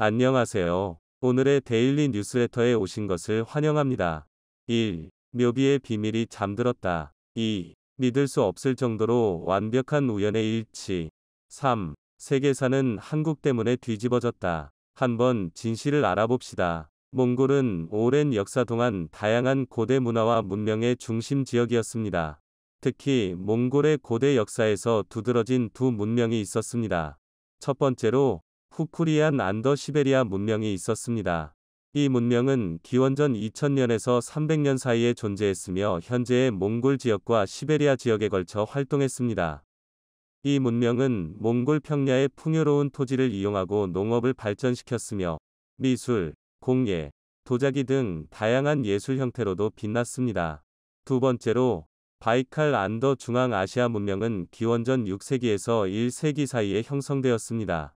안녕하세요. 오늘의 데일리 뉴스레터에 오신 것을 환영합니다. 1. 묘비의 비밀이 잠들었다. 2. 믿을 수 없을 정도로 완벽한 우연의 일치. 3. 세계사는 한국 때문에 뒤집어졌다. 한번 진실을 알아봅시다. 몽골은 오랜 역사 동안 다양한 고대 문화와 문명의 중심 지역이었습니다. 특히 몽골의 고대 역사에서 두드러진 두 문명이 있었습니다. 첫 번째로 후쿠리안 안더 시베리아 문명이 있었습니다. 이 문명은 기원전 2000년에서 300년 사이에 존재했으며 현재의 몽골 지역과 시베리아 지역에 걸쳐 활동했습니다. 이 문명은 몽골 평야의 풍요로운 토지를 이용하고 농업을 발전시켰으며 미술, 공예, 도자기 등 다양한 예술 형태로도 빛났습니다. 두 번째로 바이칼 안더 중앙아시아 문명은 기원전 6세기에서 1세기 사이에 형성되었습니다.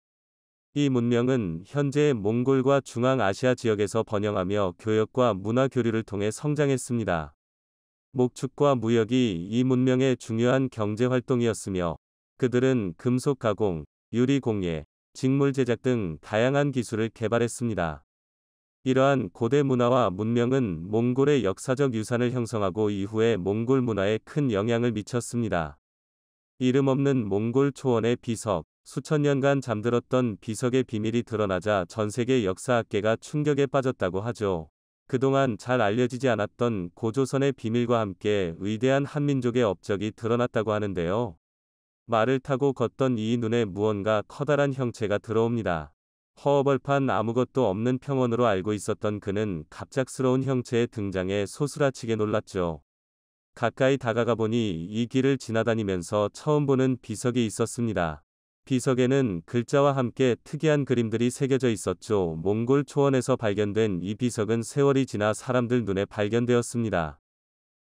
이 문명은 현재 몽골과 중앙아시아 지역에서 번영하며 교역과 문화 교류를 통해 성장했습니다. 목축과 무역이 이 문명의 중요한 경제 활동이었으며 그들은 금속 가공, 유리 공예, 직물 제작 등 다양한 기술을 개발했습니다. 이러한 고대 문화와 문명은 몽골의 역사적 유산을 형성하고 이후에 몽골 문화에 큰 영향을 미쳤습니다. 이름 없는 몽골 초원의 비석. 수천 년간 잠들었던 비석의 비밀이 드러나자 전 세계 역사학계가 충격에 빠졌다고 하죠. 그동안 잘 알려지지 않았던 고조선의 비밀과 함께 위대한 한민족의 업적이 드러났다고 하는데요. 말을 타고 걷던 이 눈에 무언가 커다란 형체가 들어옵니다. 허허벌판 아무것도 없는 평원으로 알고 있었던 그는 갑작스러운 형체의 등장에 소스라치게 놀랐죠. 가까이 다가가 보니 이 길을 지나다니면서 처음 보는 비석이 있었습니다. 비석에는 글자와 함께 특이한 그림들이 새겨져 있었죠. 몽골 초원에서 발견된 이 비석은 세월이 지나 사람들 눈에 발견되었습니다.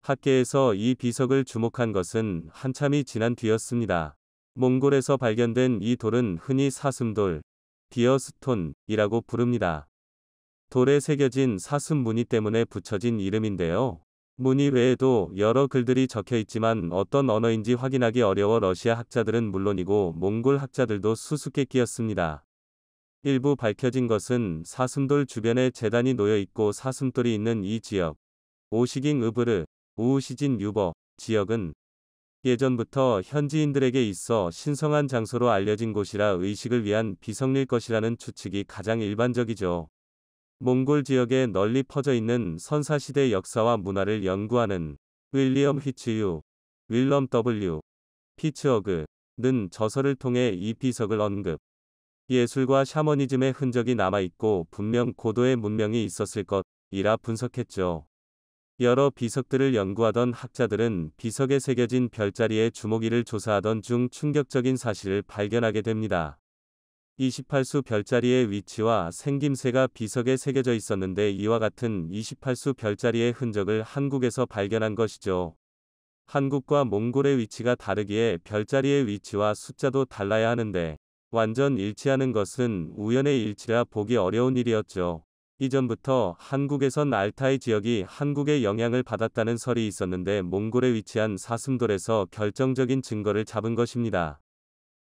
학계에서 이 비석을 주목한 것은 한참이 지난 뒤였습니다. 몽골에서 발견된 이 돌은 흔히 사슴돌, 디어스톤이라고 부릅니다. 돌에 새겨진 사슴 무늬 때문에 붙여진 이름인데요. 무늬 외에도 여러 글들이 적혀 있지만 어떤 언어인지 확인하기 어려워 러시아 학자들은 물론이고 몽골 학자들도 수수께끼였습니다. 일부 밝혀진 것은 사슴돌 주변에 재단이 놓여 있고 사슴돌이 있는 이 지역, 오시깅 으브르, 우우시진 유버 지역은 예전부터 현지인들에게 있어 신성한 장소로 알려진 곳이라 의식을 위한 비석일 것이라는 추측이 가장 일반적이죠. 몽골 지역에 널리 퍼져 있는 선사시대 역사와 문화를 연구하는 윌리엄 휘츠유, 윌럼 W. 피츠어그는 저서를 통해 이 비석을 언급. 예술과 샤머니즘의 흔적이 남아있고 분명 고도의 문명이 있었을 것이라 분석했죠. 여러 비석들을 연구하던 학자들은 비석에 새겨진 별자리의 주목일을 조사하던 중 충격적인 사실을 발견하게 됩니다. 28수 별자리의 위치와 생김새가 비석에 새겨져 있었는데 이와 같은 28수 별자리의 흔적을 한국에서 발견한 것이죠. 한국과 몽골의 위치가 다르기에 별자리의 위치와 숫자도 달라야 하는데 완전 일치하는 것은 우연의 일치라 보기 어려운 일이었죠. 이전부터 한국에선 알타이 지역이 한국의 영향을 받았다는 설이 있었는데 몽골에 위치한 사슴돌에서 결정적인 증거를 잡은 것입니다.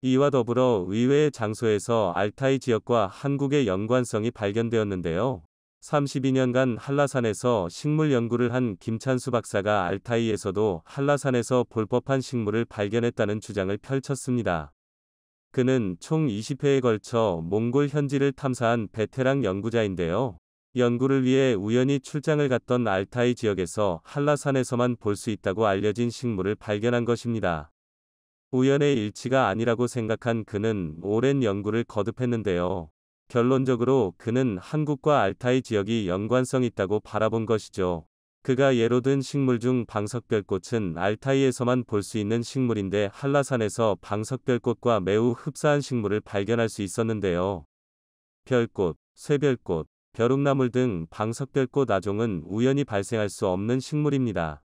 이와 더불어 의외의 장소에서 알타이 지역과 한국의 연관성이 발견되었는데요. 32년간 한라산에서 식물 연구를 한 김찬수 박사가 알타이에서도 한라산에서 볼 법한 식물을 발견했다는 주장을 펼쳤습니다. 그는 총 20회에 걸쳐 몽골 현지를 탐사한 베테랑 연구자인데요. 연구를 위해 우연히 출장을 갔던 알타이 지역에서 한라산에서만 볼 수 있다고 알려진 식물을 발견한 것입니다. 우연의 일치가 아니라고 생각한 그는 오랜 연구를 거듭했는데요. 결론적으로 그는 한국과 알타이 지역이 연관성 있다고 바라본 것이죠. 그가 예로 든 식물 중 방석별꽃은 알타이에서만 볼 수 있는 식물인데 한라산에서 방석별꽃과 매우 흡사한 식물을 발견할 수 있었는데요. 별꽃, 쇠별꽃, 벼룩나물 등 방석별꽃 아종은 우연히 발생할 수 없는 식물입니다.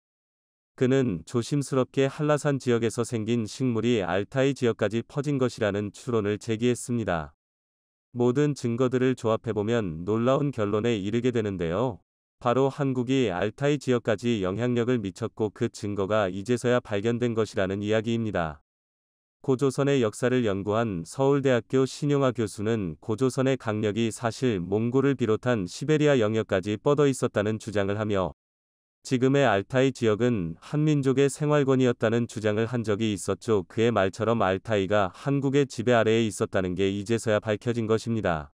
그는 조심스럽게 한라산 지역에서 생긴 식물이 알타이 지역까지 퍼진 것이라는 추론을 제기했습니다. 모든 증거들을 조합해보면 놀라운 결론에 이르게 되는데요. 바로 한국이 알타이 지역까지 영향력을 미쳤고 그 증거가 이제서야 발견된 것이라는 이야기입니다. 고조선의 역사를 연구한 서울대학교 신용화 교수는 고조선의 강력이 사실 몽골을 비롯한 시베리아 영역까지 뻗어 있었다는 주장을 하며 지금의 알타이 지역은 한민족의 생활권이었다는 주장을 한 적이 있었죠. 그의 말처럼 알타이가 한국의 지배 아래에 있었다는 게 이제서야 밝혀진 것입니다.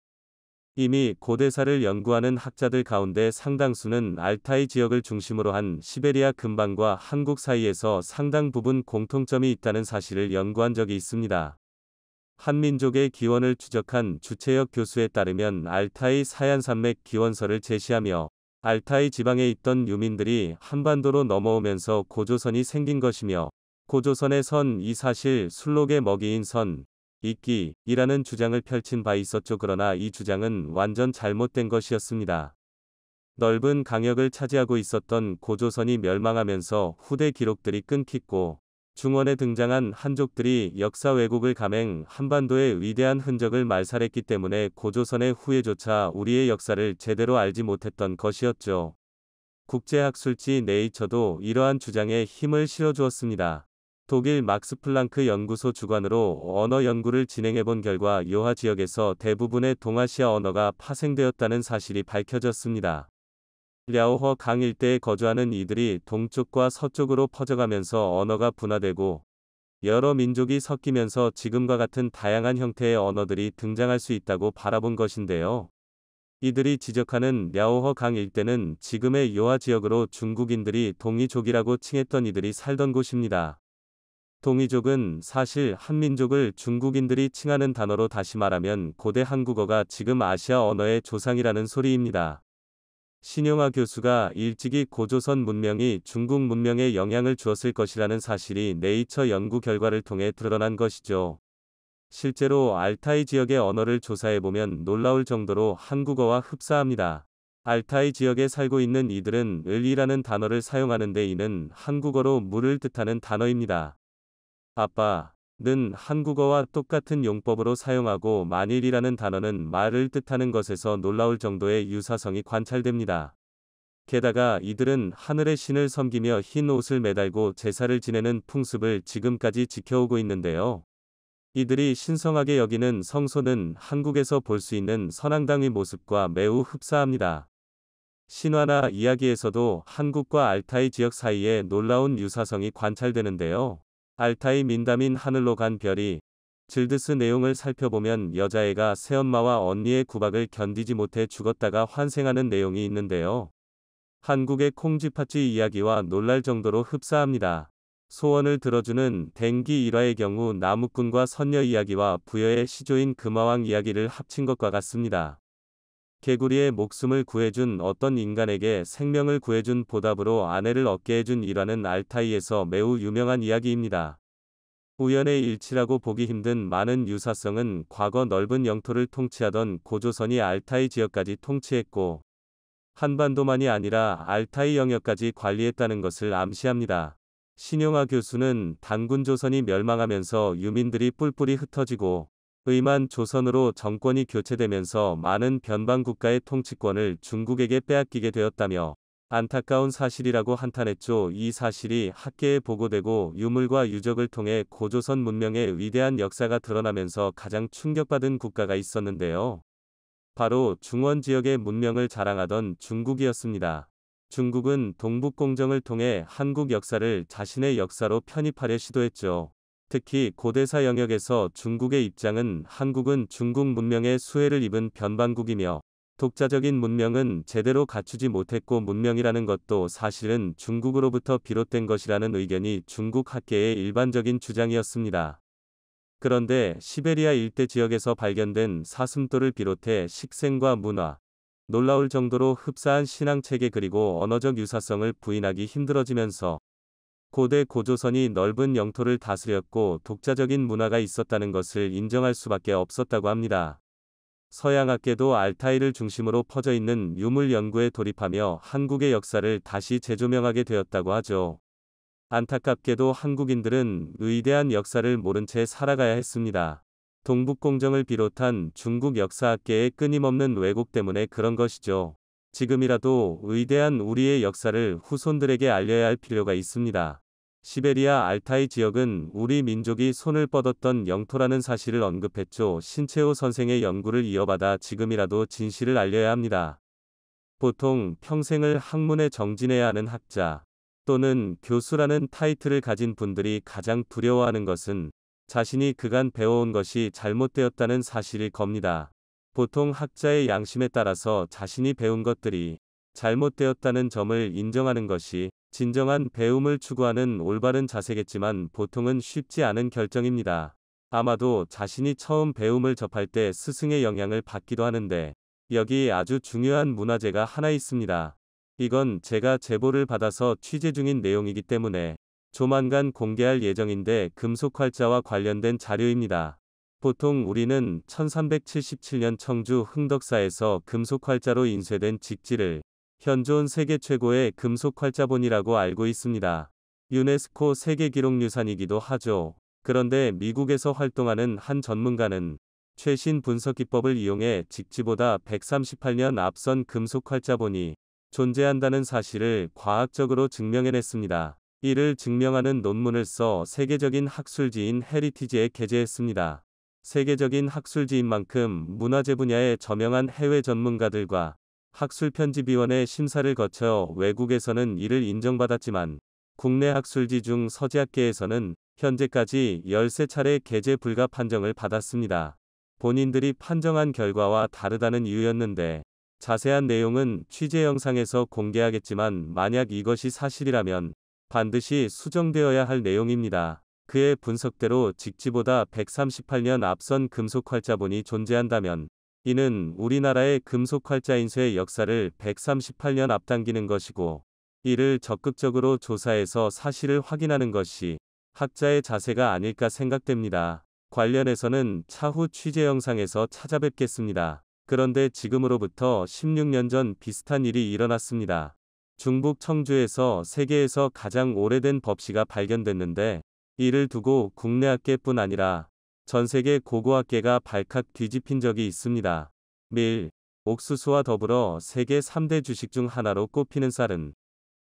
이미 고대사를 연구하는 학자들 가운데 상당수는 알타이 지역을 중심으로 한 시베리아 근방과 한국 사이에서 상당 부분 공통점이 있다는 사실을 연구한 적이 있습니다. 한민족의 기원을 추적한 주채혁 교수에 따르면 알타이 사얀산맥 기원설을 제시하며 알타이 지방에 있던 유민들이 한반도로 넘어오면서 고조선이 생긴 것이며 고조선의 선 이 사실 술록의 먹이인 선 이끼이라는 주장을 펼친 바 있었죠. 그러나 이 주장은 완전 잘못된 것이었습니다. 넓은 강역을 차지하고 있었던 고조선이 멸망하면서 후대 기록들이 끊기고 중원에 등장한 한족들이 역사 왜곡을 감행 한반도의 위대한 흔적을 말살했기 때문에 고조선의 후예조차 우리의 역사를 제대로 알지 못했던 것이었죠. 국제학술지 네이처도 이러한 주장에 힘을 실어주었습니다. 독일 막스 플랑크 연구소 주관으로 언어 연구를 진행해본 결과 요하 지역에서 대부분의 동아시아 언어가 파생되었다는 사실이 밝혀졌습니다. 랴오허 강 일대에 거주하는 이들이 동쪽과 서쪽으로 퍼져가면서 언어가 분화되고 여러 민족이 섞이면서 지금과 같은 다양한 형태의 언어들이 등장할 수 있다고 바라본 것인데요. 이들이 지적하는 랴오허 강 일대는 지금의 요하 지역으로 중국인들이 동이족이라고 칭했던 이들이 살던 곳입니다. 동이족은 사실 한민족을 중국인들이 칭하는 단어로 다시 말하면 고대 한국어가 지금 아시아 언어의 조상이라는 소리입니다. 신용화 교수가 일찍이 고조선 문명이 중국 문명에 영향을 주었을 것이라는 사실이 네이처 연구 결과를 통해 드러난 것이죠. 실제로 알타이 지역의 언어를 조사해보면 놀라울 정도로 한국어와 흡사합니다. 알타이 지역에 살고 있는 이들은 을이라는 단어를 사용하는데 이는 한국어로 물을 뜻하는 단어입니다. 아빠는 한국어와 똑같은 용법으로 사용하고 만일이라는 단어는 말을 뜻하는 것에서 놀라울 정도의 유사성이 관찰됩니다. 게다가 이들은 하늘의 신을 섬기며 흰 옷을 매달고 제사를 지내는 풍습을 지금까지 지켜오고 있는데요. 이들이 신성하게 여기는 성소는 한국에서 볼 수 있는 선앙당의 모습과 매우 흡사합니다. 신화나 이야기에서도 한국과 알타이 지역 사이에 놀라운 유사성이 관찰되는데요. 알타이 민담인 하늘로 간 별이 질드스 내용을 살펴보면 여자애가 새엄마와 언니의 구박을 견디지 못해 죽었다가 환생하는 내용이 있는데요. 한국의 콩쥐팥쥐 이야기와 놀랄 정도로 흡사합니다. 소원을 들어주는 댕기 일화의 경우 나무꾼과 선녀 이야기와 부여의 시조인 금화왕 이야기를 합친 것과 같습니다. 개구리의 목숨을 구해준 어떤 인간에게 생명을 구해준 보답으로 아내를 얻게 해준 일화는 알타이에서 매우 유명한 이야기입니다. 우연의 일치라고 보기 힘든 많은 유사성은 과거 넓은 영토를 통치하던 고조선이 알타이 지역까지 통치했고 한반도만이 아니라 알타이 영역까지 관리했다는 것을 암시합니다. 신용화 교수는 단군조선이 멸망하면서 유민들이 뿔뿔이 흩어지고 의만 조선으로 정권이 교체되면서 많은 변방 국가의 통치권을 중국에게 빼앗기게 되었다며 안타까운 사실이라고 한탄했죠. 이 사실이 학계에 보고되고 유물과 유적을 통해 고조선 문명의 위대한 역사가 드러나면서 가장 충격받은 국가가 있었는데요. 바로 중원 지역의 문명을 자랑하던 중국이었습니다. 중국은 동북공정을 통해 한국 역사를 자신의 역사로 편입하려 시도했죠. 특히 고대사 영역에서 중국의 입장은 한국은 중국 문명의 수혜를 입은 변방국이며 독자적인 문명은 제대로 갖추지 못했고 문명이라는 것도 사실은 중국으로부터 비롯된 것이라는 의견이 중국 학계의 일반적인 주장이었습니다. 그런데 시베리아 일대 지역에서 발견된 사슴돌을 비롯해 식생과 문화, 놀라울 정도로 흡사한 신앙체계 그리고 언어적 유사성을 부인하기 힘들어지면서 고대 고조선이 넓은 영토를 다스렸고 독자적인 문화가 있었다는 것을 인정할 수밖에 없었다고 합니다. 서양학계도 알타이를 중심으로 퍼져 있는 유물 연구에 돌입하며 한국의 역사를 다시 재조명하게 되었다고 하죠. 안타깝게도 한국인들은 위대한 역사를 모른 채 살아가야 했습니다. 동북공정을 비롯한 중국 역사학계의 끊임없는 왜곡 때문에 그런 것이죠. 지금이라도 위대한 우리의 역사를 후손들에게 알려야 할 필요가 있습니다. 시베리아 알타이 지역은 우리 민족이 손을 뻗었던 영토라는 사실을 언급했죠. 신채호 선생의 연구를 이어받아 지금이라도 진실을 알려야 합니다. 보통 평생을 학문에 정진해야 하는 학자 또는 교수라는 타이틀을 가진 분들이 가장 두려워하는 것은 자신이 그간 배워온 것이 잘못되었다는 사실일 겁니다. 보통 학자의 양심에 따라서 자신이 배운 것들이 잘못되었다는 점을 인정하는 것이 진정한 배움을 추구하는 올바른 자세겠지만 보통은 쉽지 않은 결정입니다. 아마도 자신이 처음 배움을 접할 때 스승의 영향을 받기도 하는데 여기 아주 중요한 문화재가 하나 있습니다. 이건 제가 제보를 받아서 취재 중인 내용이기 때문에 조만간 공개할 예정인데 금속활자와 관련된 자료입니다. 보통 우리는 1377년 청주 흥덕사에서 금속활자로 인쇄된 직지를 현존 세계 최고의 금속활자본이라고 알고 있습니다. 유네스코 세계기록유산이기도 하죠. 그런데 미국에서 활동하는 한 전문가는 최신 분석 기법을 이용해 직지보다 138년 앞선 금속활자본이 존재한다는 사실을 과학적으로 증명해냈습니다. 이를 증명하는 논문을 써 세계적인 학술지인 헤리티지에 게재했습니다. 세계적인 학술지인 만큼 문화재 분야의 저명한 해외 전문가들과 학술편집위원회 심사를 거쳐 외국에서는 이를 인정받았지만 국내 학술지 중 서재학계에서는 현재까지 13차례 게재 불가 판정을 받았습니다. 본인들이 판정한 결과와 다르다는 이유였는데 자세한 내용은 취재 영상에서 공개하겠지만 만약 이것이 사실이라면 반드시 수정되어야 할 내용입니다. 그의 분석대로 직지보다 138년 앞선 금속활자본이 존재한다면 이는 우리나라의 금속활자 인쇄의 역사를 138년 앞당기는 것이고 이를 적극적으로 조사해서 사실을 확인하는 것이 학자의 자세가 아닐까 생각됩니다. 관련해서는 차후 취재 영상에서 찾아뵙겠습니다. 그런데 지금으로부터 16년 전 비슷한 일이 일어났습니다. 중북 청주에서 세계에서 가장 오래된 법시가 발견됐는데 이를 두고 국내 학계뿐 아니라 전세계 고고학계가 발칵 뒤집힌 적이 있습니다. 밀, 옥수수와 더불어 세계 3대 주식 중 하나로 꼽히는 쌀은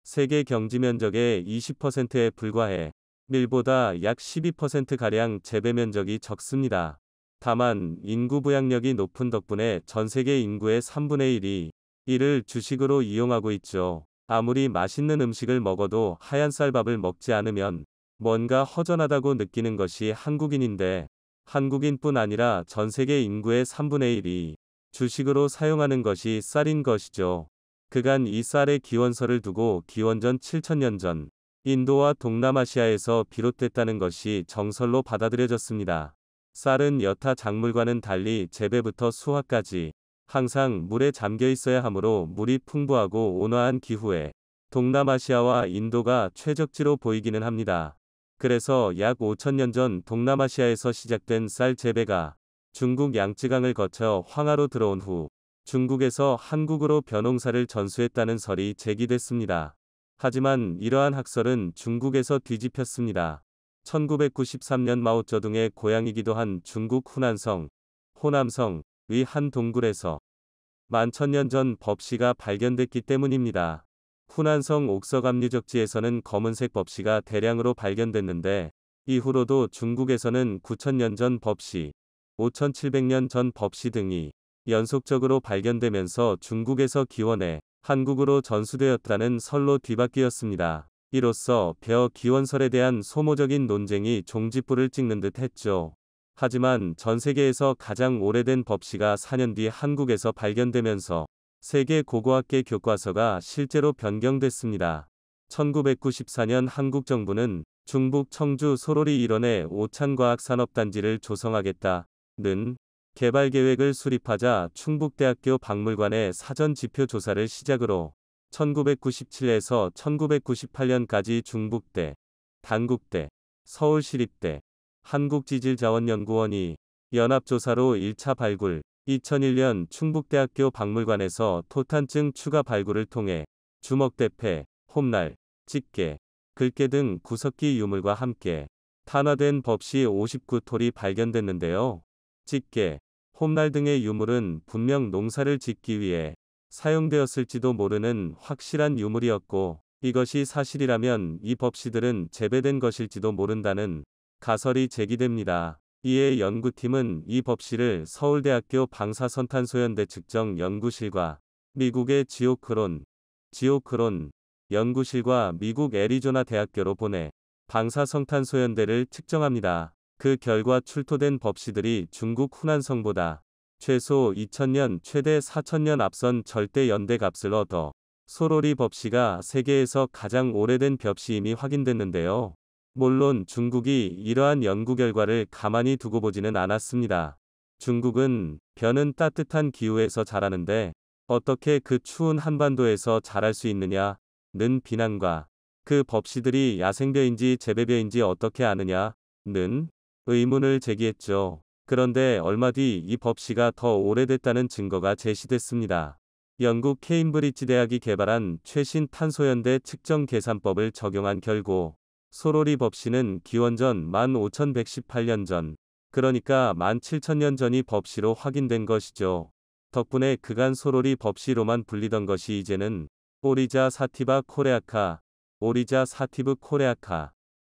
세계 경지 면적의 20%에 불과해 밀보다 약 12%가량 재배 면적이 적습니다. 다만 인구 부양력이 높은 덕분에 전세계 인구의 3분의 1이 이를 주식으로 이용하고 있죠. 아무리 맛있는 음식을 먹어도 하얀 쌀밥을 먹지 않으면 뭔가 허전하다고 느끼는 것이 한국인인데 한국인뿐 아니라 전세계 인구의 3분의 1이 주식으로 사용하는 것이 쌀인 것이죠. 그간 이 쌀의 기원서를 두고 기원전 7000년 전 인도와 동남아시아에서 비롯됐다는 것이 정설로 받아들여졌습니다. 쌀은 여타 작물과는 달리 재배부터 수확까지 항상 물에 잠겨 있어야 하므로 물이 풍부하고 온화한 기후에 동남아시아와 인도가 최적지로 보이기는 합니다. 그래서 약 5000년 전 동남아시아에서 시작된 쌀 재배가 중국 양쯔강을 거쳐 황하로 들어온 후 중국에서 한국으로 벼농사를 전수했다는 설이 제기됐습니다. 하지만 이러한 학설은 중국에서 뒤집혔습니다. 1993년 마오쩌둥의 고향이기도 한 중국 후난성, 호남성의 한 동굴에서 만천년 전 법시가 발견됐기 때문입니다. 후난성 옥서감류적지에서는 검은색 법시가 대량으로 발견됐는데 이후로도 중국에서는 9000년 전 법시, 5700년 전 법시 등이 연속적으로 발견되면서 중국에서 기원해 한국으로 전수되었다는 설로 뒤바뀌었습니다. 이로써 벼 기원설에 대한 소모적인 논쟁이 종지부를 찍는 듯 했죠. 하지만 전 세계에서 가장 오래된 법시가 4년 뒤 한국에서 발견되면서 세계 고고학계 교과서가 실제로 변경됐습니다. 1994년 한국 정부는 중북 청주 소로리 일원에 오찬과학산업단지를 조성하겠다는 개발 계획을 수립하자 충북대학교 박물관의 사전 지표 조사를 시작으로 1997에서 1998년까지 중북대, 단국대, 서울시립대, 한국지질자원연구원이 연합조사로 1차 발굴, 2001년 충북대학교 박물관에서 토탄증 추가 발굴을 통해 주먹대패, 홈날, 집게, 글게 등 구석기 유물과 함께 탄화된 법시 59톨이 발견됐는데요. 집게, 홈날 등의 유물은 분명 농사를 짓기 위해 사용되었을지도 모르는 확실한 유물이었고 이것이 사실이라면 이 법시들은 재배된 것일지도 모른다는 가설이 제기됩니다. 이에 연구팀은 이 법시를 서울대학교 방사선탄소연대 측정연구실과 미국의 지오크론 연구실과 미국 애리조나 대학교로 보내 방사성탄소연대를 측정합니다. 그 결과 출토된 법시들이 중국 후난성보다 최소 2000년, 최대 4000년 앞선 절대 연대 값을 얻어 소로리 법시가 세계에서 가장 오래된 법시임이 확인됐는데요. 물론 중국이 이러한 연구 결과를 가만히 두고 보지는 않았습니다. 중국은 벼는 따뜻한 기후에서 자라는데 어떻게 그 추운 한반도에서 자랄 수 있느냐는 비난과 그 법시들이 야생벼인지 재배벼인지 어떻게 아느냐는 의문을 제기했죠. 그런데 얼마 뒤 이 법시가 더 오래됐다는 증거가 제시됐습니다. 영국 케임브리지 대학이 개발한 최신 탄소연대 측정 계산법을 적용한 결과 소로리 법시는 기원전 1518년 전, 그러니까 17,000년 전이 법시로 확인된 것이죠. 덕분에 그간 소로리 법시로만 불리던 것이 이제는 오리자 사티브 코레아카,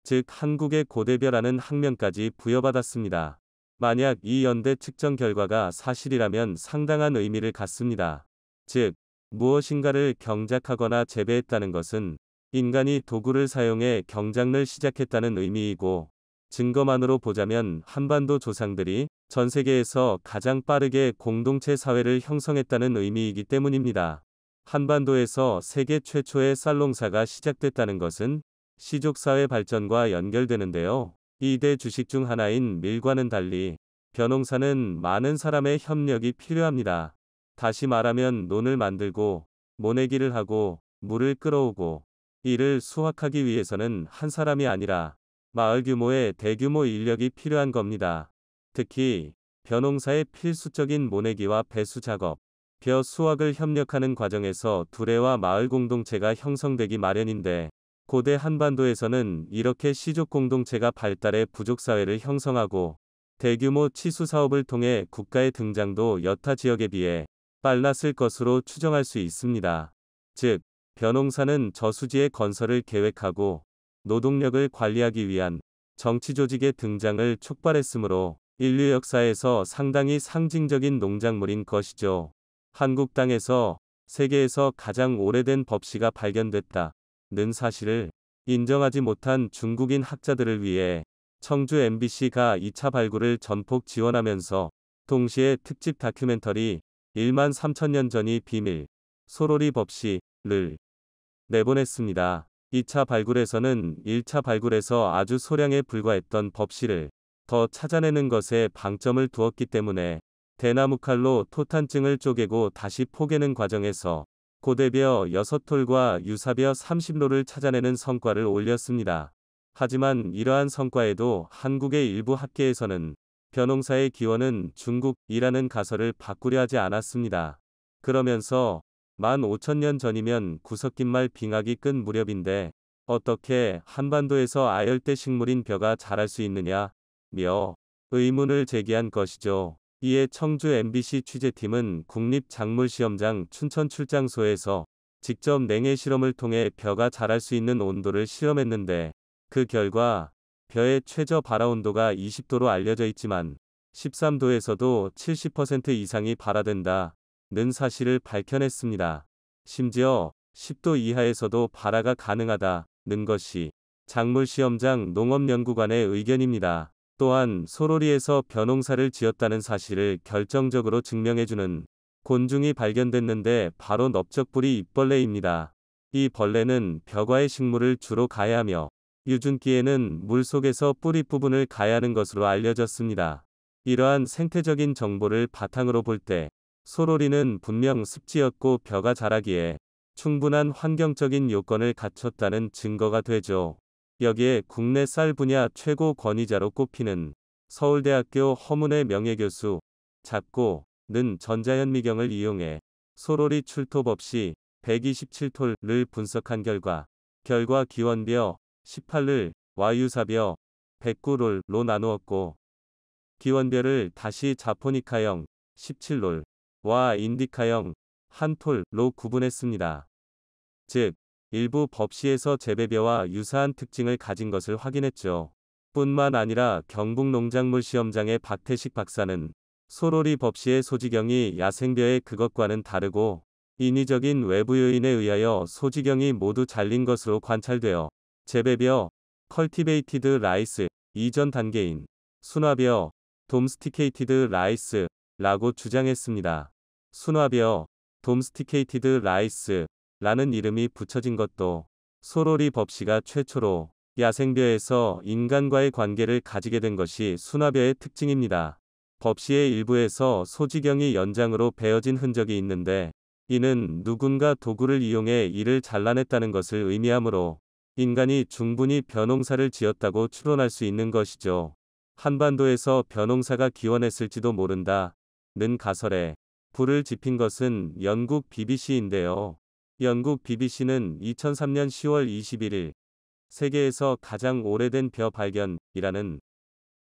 즉 한국의 고대벼라는 학명까지 부여받았습니다. 만약 이 연대 측정 결과가 사실이라면 상당한 의미를 갖습니다. 즉, 무엇인가를 경작하거나 재배했다는 것은 인간이 도구를 사용해 경작을 시작했다는 의미이고, 증거만으로 보자면 한반도 조상들이 전 세계에서 가장 빠르게 공동체 사회를 형성했다는 의미이기 때문입니다. 한반도에서 세계 최초의 쌀농사가 시작됐다는 것은 시족사회 발전과 연결되는데요. 2대 주식 중 하나인 밀과는 달리 벼농사는 많은 사람의 협력이 필요합니다. 다시 말하면 논을 만들고 모내기를 하고 물을 끌어오고 이를 수확하기 위해서는 한 사람이 아니라 마을 규모의 대규모 인력이 필요한 겁니다. 특히 벼농사의 필수적인 모내기와 배수 작업, 벼 수확을 협력하는 과정에서 두레와 마을 공동체가 형성되기 마련인데 고대 한반도에서는 이렇게 시족 공동체가 발달해 부족사회를 형성하고 대규모 치수 사업을 통해 국가의 등장도 여타 지역에 비해 빨랐을 것으로 추정할 수 있습니다. 즉, 벼농사는 저수지의 건설을 계획하고 노동력을 관리하기 위한 정치 조직의 등장을 촉발했으므로 인류 역사에서 상당히 상징적인 농작물인 것이죠. 한국 땅에서 세계에서 가장 오래된 법시가 발견됐다는 사실을 인정하지 못한 중국인 학자들을 위해 청주 MBC가 2차 발굴을 전폭 지원하면서 동시에 특집 다큐멘터리 13,000년 전이 비밀, 소로리 법시를 내보냈습니다. 2차 발굴에서는 1차 발굴에서 아주 소량에 불과했던 법시를 더 찾아내는 것에 방점을 두었기 때문에 대나무 칼로 토탄증을 쪼개고 다시 포개는 과정에서 고대벼 6톨과 유사벼 30로를 찾아내는 성과를 올렸습니다. 하지만 이러한 성과에도 한국의 일부 학계에서는 벼농사의 기원은 중국이라는 가설을 바꾸려 하지 않았습니다. 그러면서 15,000년 전이면 구석긴말 빙하기 끈 무렵인데 어떻게 한반도에서 아열대 식물인 벼가 자랄 수 있느냐며 의문을 제기한 것이죠. 이에 청주 MBC 취재팀은 국립작물시험장 춘천출장소에서 직접 냉해 실험을 통해 벼가 자랄 수 있는 온도를 실험했는데 그 결과 벼의 최저 발화온도가 20도로 알려져 있지만 13도에서도 70% 이상이 발화된다는 사실을 밝혀냈습니다. 심지어 10도 이하에서도 발화가 가능하다는 것이 작물시험장 농업연구관의 의견입니다. 또한 소로리에서 벼농사를 지었다는 사실을 결정적으로 증명해주는 곤충이 발견됐는데 바로 넓적부리 잎벌레입니다. 이 벌레는 벼과의 식물을 주로 가해하며 유준기에는 물속에서 뿌리 부분을 가해하는 것으로 알려졌습니다. 이러한 생태적인 정보를 바탕으로 볼 때 소로리는 분명 습지였고 벼가 자라기에 충분한 환경적인 요건을 갖췄다는 증거가 되죠. 여기에 국내 쌀 분야 최고 권위자로 꼽히는 서울대학교 허문회 명예교수 작고는 전자현미경을 이용해 소로리 출토 법시 127톨을 분석한 결과 기원벼 18를 유사벼 109롤로 나누었고 기원벼를 다시 자포니카형 17롤과 인디카형 1톨로 구분했습니다. 즉 일부 법시에서 재배벼와 유사한 특징을 가진 것을 확인했죠. 뿐만 아니라 경북농작물 시험장의 박태식 박사는 소로리 법시의 소지경이 야생벼의 그것과는 다르고 인위적인 외부 요인에 의하여 소지경이 모두 잘린 것으로 관찰되어 재배벼, 컬티베이티드 라이스, 이전 단계인 순화벼, 돔스티케이티드 라이스, 라고 주장했습니다. 순화벼, 돔스티케이티드 라이스, 라는 이름이 붙여진 것도 소로리 법시가 최초로 야생벼에서 인간과의 관계를 가지게 된 것이 순화벼의 특징입니다. 법시의 일부에서 소지경이 연장으로 베어진 흔적이 있는데 이는 누군가 도구를 이용해 이를 잘라냈다는 것을 의미하므로 인간이 충분히 벼농사를 지었다고 추론할 수 있는 것이죠. 한반도에서 벼농사가 기원했을지도 모른다. 는 가설에 불을 지핀 것은 영국 BBC인데요. 영국 BBC는 2003년 10월 21일 세계에서 가장 오래된 벼 발견이라는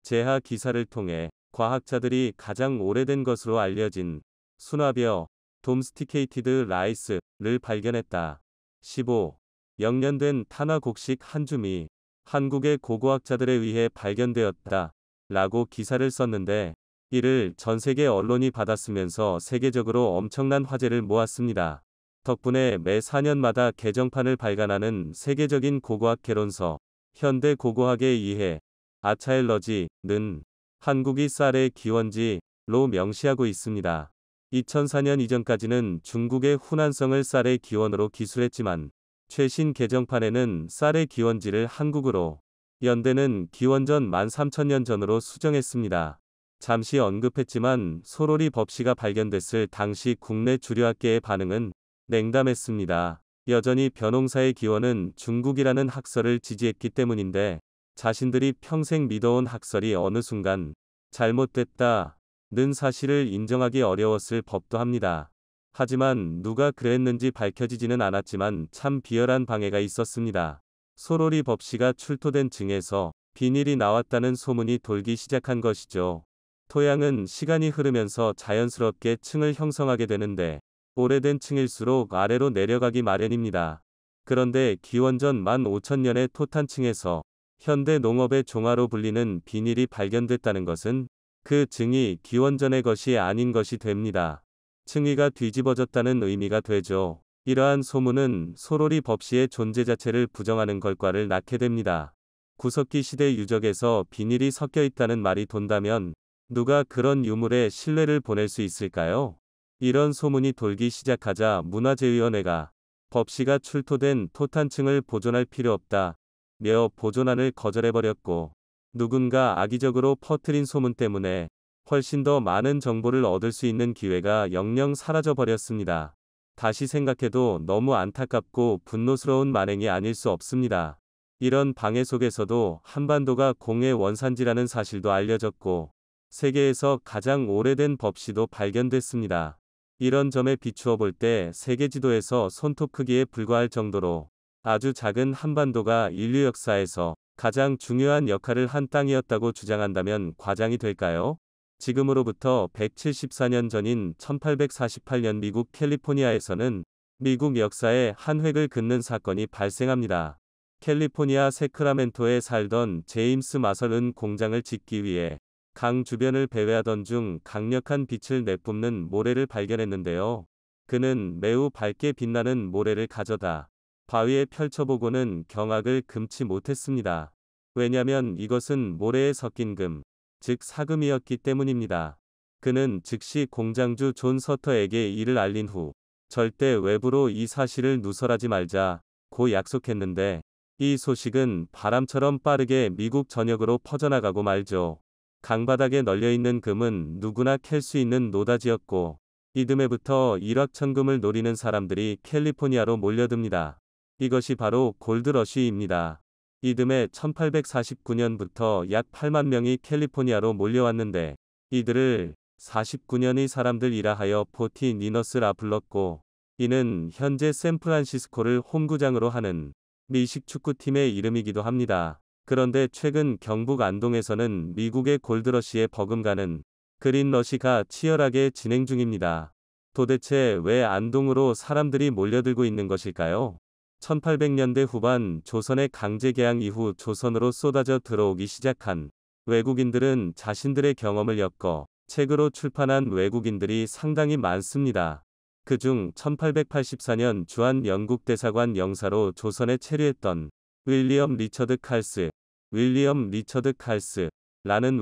재하 기사를 통해 과학자들이 가장 오래된 것으로 알려진 순화벼, 돔스티케이티드 라이스를 발견했다. 15. 영년된 탄화 곡식 한 줌이 한국의 고고학자들에 의해 발견되었다. 라고 기사를 썼는데 이를 전 세계 언론이 받았으면서 세계적으로 엄청난 화제를 모았습니다. 덕분에 매 4년마다 개정판을 발간하는 세계적인 고고학 개론서 현대 고고학에 의해 아차엘러지는 한국이 쌀의 기원지로 명시하고 있습니다. 2004년 이전까지는 중국의 후난성을 쌀의 기원으로 기술했지만 최신 개정판에는 쌀의 기원지를 한국으로 연대는 기원전 13,000년 전으로 수정했습니다. 잠시 언급했지만 소로리 법시가 발견됐을 당시 국내 주류학계의 반응은 냉담했습니다. 여전히 벼농사의 기원은 중국이라는 학설을 지지했기 때문인데 자신들이 평생 믿어온 학설이 어느 순간 잘못됐다는 사실을 인정하기 어려웠을 법도 합니다. 하지만 누가 그랬는지 밝혀지지는 않았지만 참 비열한 방해가 있었습니다. 소로리 법시가 출토된 층에서 비닐이 나왔다는 소문이 돌기 시작한 것이죠. 토양은 시간이 흐르면서 자연스럽게 층을 형성하게 되는데 오래된 층일수록 아래로 내려가기 마련입니다. 그런데 기원전 15,000년의 토탄층에서 현대 농업의 종화로 불리는 비닐이 발견됐다는 것은 그 층이 기원전의 것이 아닌 것이 됩니다. 층위가 뒤집어졌다는 의미가 되죠. 이러한 소문은 소로리 법시의 존재 자체를 부정하는 결과를 낳게 됩니다. 구석기 시대 유적에서 비닐이 섞여 있다는 말이 돈다면 누가 그런 유물에 신뢰를 보낼 수 있을까요? 이런 소문이 돌기 시작하자 문화재위원회가 법시가 출토된 토탄층을 보존할 필요 없다며 보존안을 거절해버렸고 누군가 악의적으로 퍼뜨린 소문 때문에 훨씬 더 많은 정보를 얻을 수 있는 기회가 영영 사라져버렸습니다. 다시 생각해도 너무 안타깝고 분노스러운 만행이 아닐 수 없습니다. 이런 방해 속에서도 한반도가 공의 원산지라는 사실도 알려졌고 세계에서 가장 오래된 법시도 발견됐습니다. 이런 점에 비추어 볼 때 세계 지도에서 손톱 크기에 불과할 정도로 아주 작은 한반도가 인류 역사에서 가장 중요한 역할을 한 땅이었다고 주장한다면 과장이 될까요? 지금으로부터 174년 전인 1848년 미국 캘리포니아에서는 미국 역사에 한 획을 긋는 사건이 발생합니다. 캘리포니아 세크라멘토에 살던 제임스 마설은 공장을 짓기 위해 강 주변을 배회하던 중 강력한 빛을 내뿜는 모래를 발견했는데요. 그는 매우 밝게 빛나는 모래를 가져다 바위에 펼쳐보고는 경악을 금치 못했습니다. 왜냐면 이것은 모래에 섞인 금, 즉 사금이었기 때문입니다. 그는 즉시 공장주 존 서터에게 이를 알린 후 절대 외부로 이 사실을 누설하지 말자고 약속했는데 이 소식은 바람처럼 빠르게 미국 전역으로 퍼져나가고 말죠. 강바닥에 널려있는 금은 누구나 캘 수 있는 노다지였고 이듬해부터 일확천금을 노리는 사람들이 캘리포니아로 몰려듭니다. 이것이 바로 골드러쉬입니다. 이듬해 1849년부터 약 8만 명이 캘리포니아로 몰려왔는데 이들을 49년의 사람들이라 하여 포티 니너스라 불렀고 이는 현재 샌프란시스코를 홈구장으로 하는 미식 축구팀의 이름이기도 합니다. 그런데 최근 경북 안동에서는 미국의 골드러시에 버금가는 그린러시가 치열하게 진행 중입니다. 도대체 왜 안동으로 사람들이 몰려들고 있는 것일까요? 1800년대 후반 조선의 강제 개항 이후 조선으로 쏟아져 들어오기 시작한 외국인들은 자신들의 경험을 엮어 책으로 출판한 외국인들이 상당히 많습니다. 그중 1884년 주한 영국 대사관 영사로 조선에 체류했던 윌리엄 리처드 칼스라는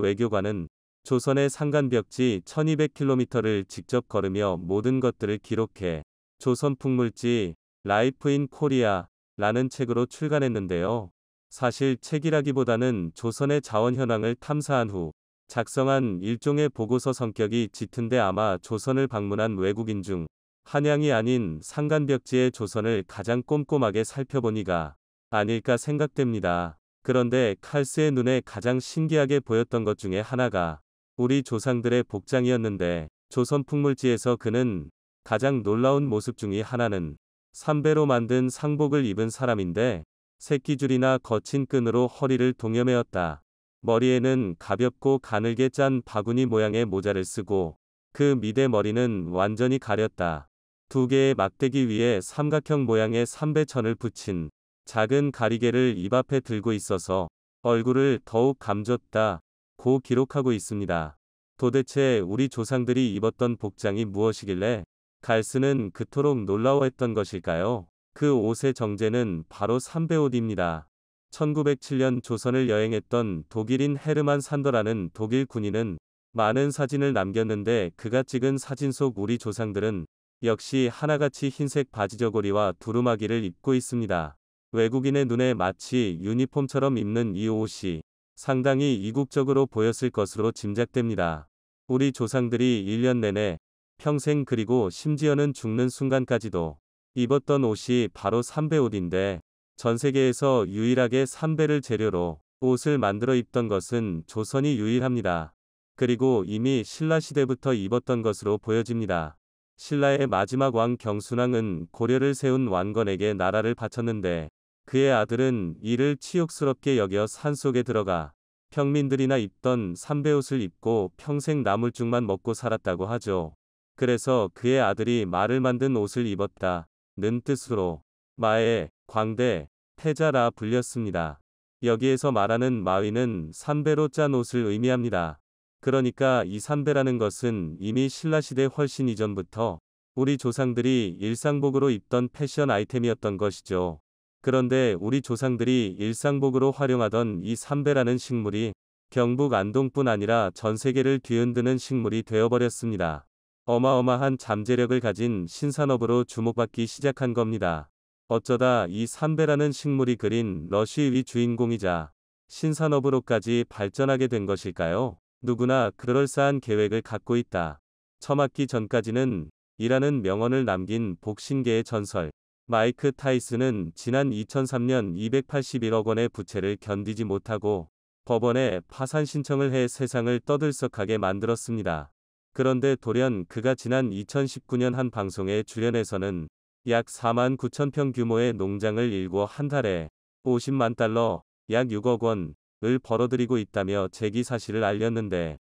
외교관은 조선의 상간벽지 1200km를 직접 걸으며 모든 것들을 기록해 조선 풍물지 라이프 인 코리아라는 책으로 출간했는데요. 사실 책이라기보다는 조선의 자원 현황을 탐사한 후 작성한 일종의 보고서 성격이 짙은데 아마 조선을 방문한 외국인 중 한양이 아닌 상간벽지의 조선을 가장 꼼꼼하게 살펴보니가 아닐까 생각됩니다. 그런데 칼스의 눈에 가장 신기하게 보였던 것 중에 하나가 우리 조상들의 복장이었는데 조선 풍물지에서 그는 가장 놀라운 모습 중의 하나는 삼배로 만든 상복을 입은 사람인데 새끼줄이나 거친 끈으로 허리를 동여매었다. 머리에는 가볍고 가늘게 짠 바구니 모양의 모자를 쓰고 그 밑에 머리는 완전히 가렸다. 두 개의 막대기 위에 삼각형 모양의 삼배천을 붙인 작은 가리개를 입 앞에 들고 있어서 얼굴을 더욱 감췄다. 고 기록하고 있습니다. 도대체 우리 조상들이 입었던 복장이 무엇이길래 칼스는 그토록 놀라워했던 것일까요? 그 옷의 정제는 바로 삼배옷입니다. 1907년 조선을 여행했던 독일인 헤르만 산더라는 독일 군인은 많은 사진을 남겼는데 그가 찍은 사진 속 우리 조상들은 역시 하나같이 흰색 바지저고리와 두루마기를 입고 있습니다. 외국인의 눈에 마치 유니폼처럼 입는 이 옷이 상당히 이국적으로 보였을 것으로 짐작됩니다. 우리 조상들이 1년 내내 평생 그리고 심지어는 죽는 순간까지도 입었던 옷이 바로 삼배옷인데 전 세계에서 유일하게 삼배를 재료로 옷을 만들어 입던 것은 조선이 유일합니다. 그리고 이미 신라 시대부터 입었던 것으로 보여집니다. 신라의 마지막 왕 경순왕은 고려를 세운 완건에게 나라를 바쳤는데 그의 아들은 이를 치욕스럽게 여겨 산속에 들어가 평민들이나 입던 삼배옷을 입고 평생 나물죽만 먹고 살았다고 하죠. 그래서 그의 아들이 말을 만든 옷을 입었다는 뜻으로 마의, 광대, 태자라 불렸습니다. 여기에서 말하는 마위는 삼배로 짠 옷을 의미합니다. 그러니까 이 삼배라는 것은 이미 신라시대 훨씬 이전부터 우리 조상들이 일상복으로 입던 패션 아이템이었던 것이죠. 그런데 우리 조상들이 일상복으로 활용하던 이 삼배라는 식물이 경북 안동뿐 아니라 전 세계를 뒤흔드는 식물이 되어버렸습니다. 어마어마한 잠재력을 가진 신산업으로 주목받기 시작한 겁니다. 어쩌다 이 삼배라는 식물이 그린 러쉬의 주인공이자 신산업으로까지 발전하게 된 것일까요? 누구나 그럴싸한 계획을 갖고 있다. 처맞기 전까지는 이라는 명언을 남긴 복싱계의 전설 마이크 타이슨은 지난 2003년 281억 원의 부채를 견디지 못하고 법원에 파산 신청을 해 세상을 떠들썩하게 만들었습니다. 그런데 돌연 그가 지난 2019년 한 방송에 출연해서는 약 4만 9천 평 규모의 농장을 일궈 한 달에 50만 달러, 약 6억 원을 벌어들이고 있다며 재기 사실을 알렸는데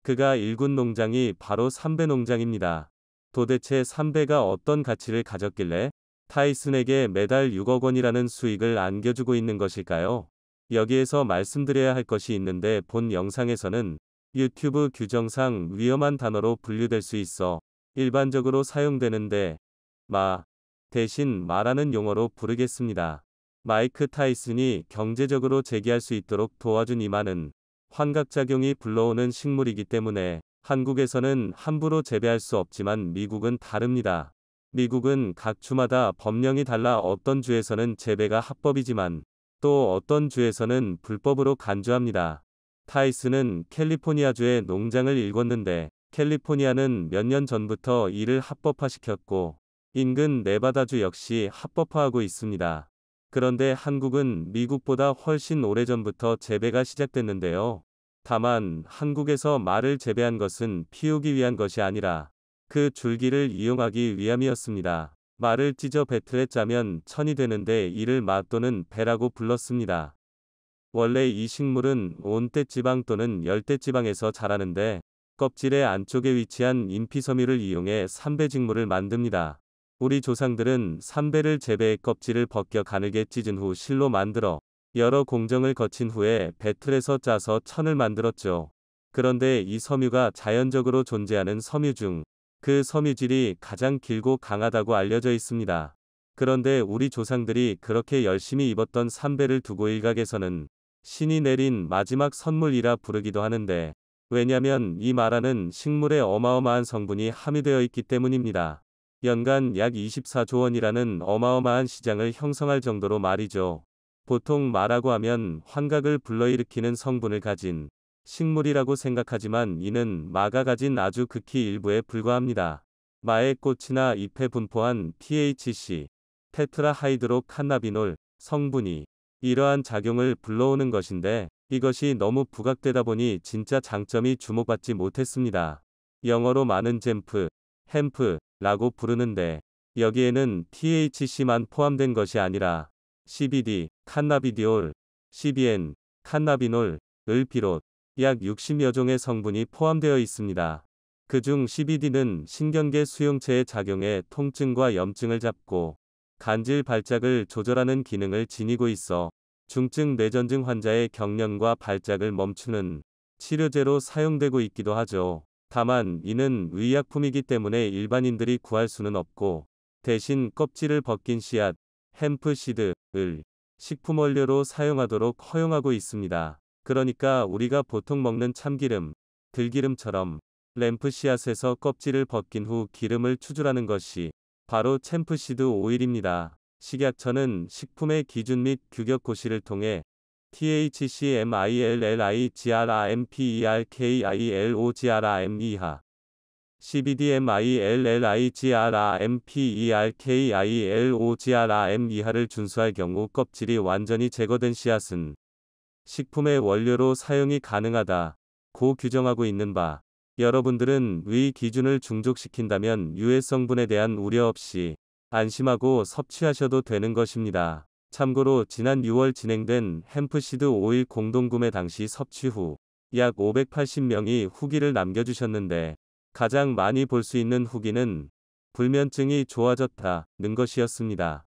그가 일군 농장이 바로 삼배 농장입니다. 도대체 삼배가 어떤 가치를 가졌길래 타이슨에게 매달 6억 원이라는 수익을 안겨주고 있는 것일까요? 여기에서 말씀드려야 할 것이 있는데 본 영상에서는 유튜브 규정상 위험한 단어로 분류될 수 있어 일반적으로 사용되는데 대신 마라는 용어로 부르겠습니다. 마이크 타이슨이 경제적으로 재기할 수 있도록 도와준 이 마는 환각작용이 불러오는 식물이기 때문에 한국에서는 함부로 재배할 수 없지만 미국은 다릅니다. 미국은 각 주마다 법령이 달라 어떤 주에서는 재배가 합법이지만 또 어떤 주에서는 불법으로 간주합니다. 타이슨은 캘리포니아주의 농장을 일궜는데 캘리포니아는 몇 년 전부터 이를 합법화시켰고 인근 네바다주 역시 합법화하고 있습니다. 그런데 한국은 미국보다 훨씬 오래전부터 재배가 시작됐는데요. 다만 한국에서 말을 재배한 것은 피우기 위한 것이 아니라 그 줄기를 이용하기 위함이었습니다. 말을 찢어 배틀에 짜면 천이 되는데 이를 마 또는 배라고 불렀습니다. 원래 이 식물은 온대지방 또는 열대지방에서 자라는데 껍질의 안쪽에 위치한 인피섬유를 이용해 삼배직물을 만듭니다. 우리 조상들은 삼배를 재배의 껍질을 벗겨 가늘게 찢은 후 실로 만들어 여러 공정을 거친 후에 배틀에서 짜서 천을 만들었죠. 그런데 이 섬유가 자연적으로 존재하는 섬유 중 그 섬유질이 가장 길고 강하다고 알려져 있습니다. 그런데 우리 조상들이 그렇게 열심히 입었던 삼배를 두고 일각에서는 신이 내린 마지막 선물이라 부르기도 하는데, 왜냐면 이 마라는 식물에 어마어마한 성분이 함유되어 있기 때문입니다. 연간 약 24조 원이라는 어마어마한 시장을 형성할 정도로 말이죠. 보통 마라고 하면 환각을 불러일으키는 성분을 가진 식물이라고 생각하지만 이는 마가 가진 아주 극히 일부에 불과합니다. 마의 꽃이나 잎에 분포한 THC, 테트라하이드로 칸나비놀 성분이 이러한 작용을 불러오는 것인데, 이것이 너무 부각되다 보니 진짜 장점이 주목받지 못했습니다. 영어로 많은 잼프, 햄프라고 부르는데, 여기에는 THC만 포함된 것이 아니라 CBD, 칸나비디올, CBN, 칸나비놀을 비롯 약 60여 종의 성분이 포함되어 있습니다. 그중 CBD는 신경계 수용체의 작용에 통증과 염증을 잡고 간질 발작을 조절하는 기능을 지니고 있어 중증 뇌전증 환자의 경련과 발작을 멈추는 치료제로 사용되고 있기도 하죠. 다만 이는 의약품이기 때문에 일반인들이 구할 수는 없고, 대신 껍질을 벗긴 씨앗, 햄프시드을 식품 원료로 사용하도록 허용하고 있습니다. 그러니까 우리가 보통 먹는 참기름, 들기름처럼 램프 씨앗에서 껍질을 벗긴 후 기름을 추출하는 것이 바로 챔프시드 오일입니다. 식약처는 식품의 기준 및 규격 고시를 통해 THCMILLIGRMPERKILOGRM 이하, CBDMILLIGRMPERKILOGRM 이하를 준수할 경우 껍질이 완전히 제거된 씨앗은 식품의 원료로 사용이 가능하다고 규정하고 있는 바, 여러분들은 위 기준을 충족시킨다면 유해 성분에 대한 우려 없이 안심하고 섭취하셔도 되는 것입니다. 참고로 지난 6월 진행된 햄프시드 오일 공동구매 당시 섭취 후 약 580명이 후기를 남겨주셨는데, 가장 많이 볼 수 있는 후기는 불면증이 좋아졌다는 것이었습니다.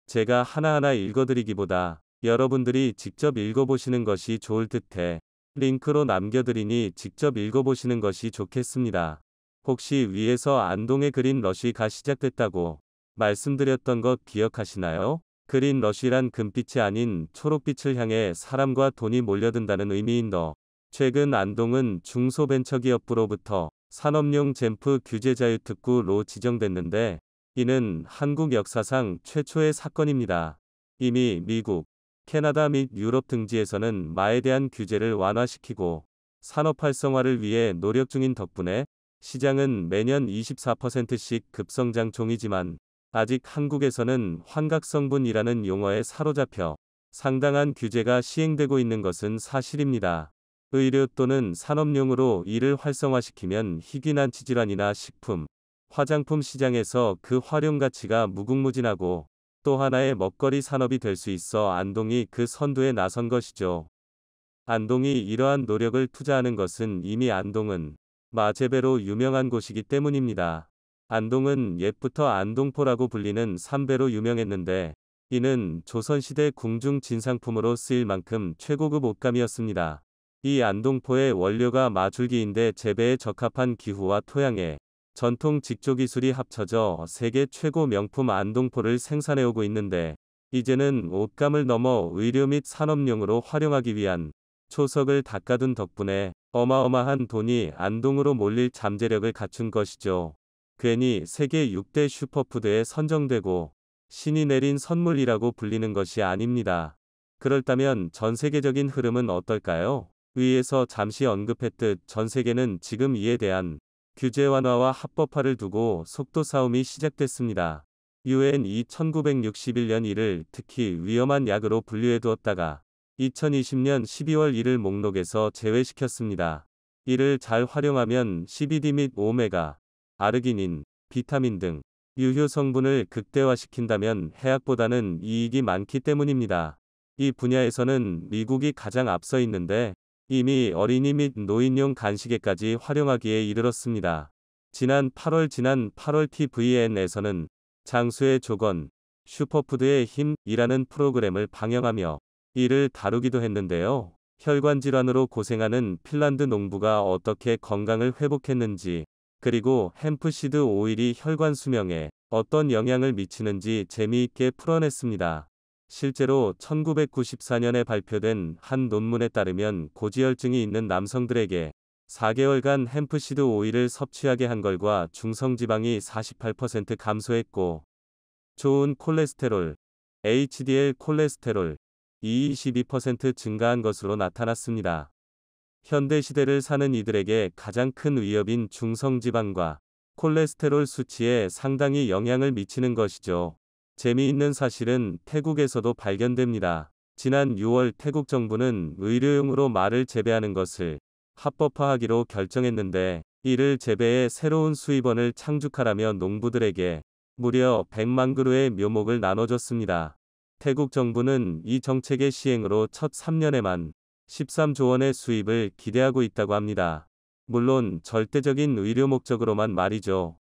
제가 하나하나 읽어드리기보다 여러분들이 직접 읽어보시는 것이 좋을 듯해 링크로 남겨드리니 직접 읽어보시는 것이 좋겠습니다. 혹시 위에서 안동의 그린 러쉬가 시작됐다고 말씀드렸던 것 기억하시나요? 그린 러쉬란 금빛이 아닌 초록빛을 향해 사람과 돈이 몰려든다는 의미인 더. 최근 안동은 중소벤처기업부로부터 산업용 잼프 규제 자유특구로 지정됐는데, 이는 한국 역사상 최초의 사건입니다. 이미 미국, 캐나다 및 유럽 등지에서는 마에 대한 규제를 완화시키고 산업 활성화를 위해 노력 중인 덕분에 시장은 매년 24%씩 급성장 중이지만, 아직 한국에서는 환각성분이라는 용어에 사로잡혀 상당한 규제가 시행되고 있는 것은 사실입니다. 의료 또는 산업용으로 이를 활성화시키면 희귀난치 질환이나 식품, 화장품 시장에서 그 활용 가치가 무궁무진하고 또 하나의 먹거리 산업이 될 수 있어 안동이 그 선두에 나선 것이죠. 안동이 이러한 노력을 투자하는 것은 이미 안동은 마 재배로 유명한 곳이기 때문입니다. 안동은 옛부터 안동포라고 불리는 삼배로 유명했는데, 이는 조선시대 궁중 진상품으로 쓰일 만큼 최고급 옷감이었습니다. 이 안동포의 원료가 마줄기인데 재배에 적합한 기후와 토양에 전통 직조기술이 합쳐져 세계 최고 명품 안동포를 생산해오고 있는데, 이제는 옷감을 넘어 의료 및 산업용으로 활용하기 위한 초석을 닦아둔 덕분에 어마어마한 돈이 안동으로 몰릴 잠재력을 갖춘 것이죠. 괜히 세계 6대 슈퍼푸드에 선정되고 신이 내린 선물이라고 불리는 것이 아닙니다. 그렇다면 전 세계적인 흐름은 어떨까요? 위에서 잠시 언급했듯 전 세계는 지금 이에 대한 규제 완화와 합법화를 두고 속도 싸움이 시작됐습니다. 유엔이 1961년 이를 특히 위험한 약으로 분류해 두었다가 2020년 12월 이를 목록에서 제외시켰습니다. 이를 잘 활용하면 CBD 및 오메가, 아르기닌, 비타민 등 유효 성분을 극대화시킨다면 해악보다는 이익이 많기 때문입니다. 이 분야에서는 미국이 가장 앞서 있는데, 이미 어린이 및 노인용 간식에까지 활용하기에 이르렀습니다. 지난 8월 TVN에서는 장수의 조건, 슈퍼푸드의 힘이라는 프로그램을 방영하며 이를 다루기도 했는데요. 혈관 질환으로 고생하는 핀란드 농부가 어떻게 건강을 회복했는지, 그리고 햄프시드 오일이 혈관 수명에 어떤 영향을 미치는지 재미있게 풀어냈습니다. 실제로 1994년에 발표된 한 논문에 따르면 고지혈증이 있는 남성들에게 4개월간 햄프시드 오일을 섭취하게 한 걸과 중성지방이 48% 감소했고, 좋은 콜레스테롤, HDL 콜레스테롤, 이 22% 증가한 것으로 나타났습니다. 현대 시대를 사는 이들에게 가장 큰 위협인 중성지방과 콜레스테롤 수치에 상당히 영향을 미치는 것이죠. 재미있는 사실은 태국에서도 발견됩니다. 지난 6월 태국 정부는 의료용으로 말을 재배하는 것을 합법화하기로 결정했는데, 이를 재배해 새로운 수입원을 창출하라며 농부들에게 무려 100만 그루의 묘목을 나눠줬습니다. 태국 정부는 이 정책의 시행으로 첫 3년에만 13조 원의 수입을 기대하고 있다고 합니다. 물론 절대적인 의료 목적으로만 말이죠.